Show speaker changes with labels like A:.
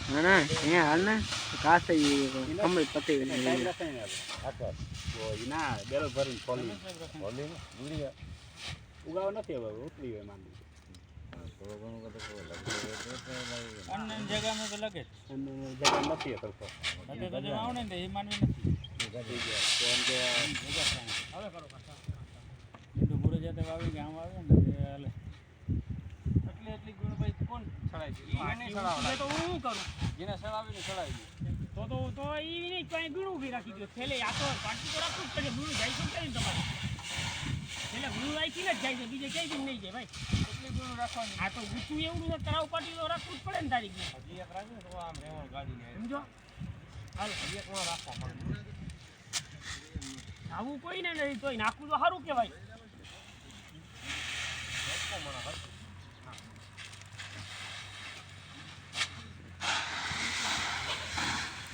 A: ના ના અહીંયા હાલ ને કાસે કમ્પ્લીટ પતી ગઈ
B: ના બેરલ ભરીને ખોલી ઉગાવ નથી હવે ઉતરી હોય માંડી
C: અન્ય જગ્યામાં તો લગે
B: જગ્યા નથી સરખો
C: બધે તો જેમ આવને ને એ માનવી નથી હવે કરો લીંડુ પૂરો જતે વાવી કે આમ આવે ને તે હાલે એટલી ગુણભાઈ કોણ છડાય છે ઈ નહીં તો હું કરું જેને છડાવીને છડાવી તો ઈ નહીં કઈ ગુણ ઉભી રાખી ગયો છેલે આ તો પાટી તો રાખવું જ પડે ગુણ જાય શું કરે તમારે છેલે ગુણ રાખીને જ જાય છે બીજે ક્યાંય નહીં જાય ભાઈ એટલી ગુણ રાખવાની આ તો ઊંચું એવું ને તરાવ પાટી તો રાખવું જ પડે ને તારીખ હજી એક રાખે તો આમ રેવણ ગાડીને સમજો હાલ હજી એક માં રાખવા પડે આવું કોઈ ને નહીં તોય નાખવું તો સારું કહેવાય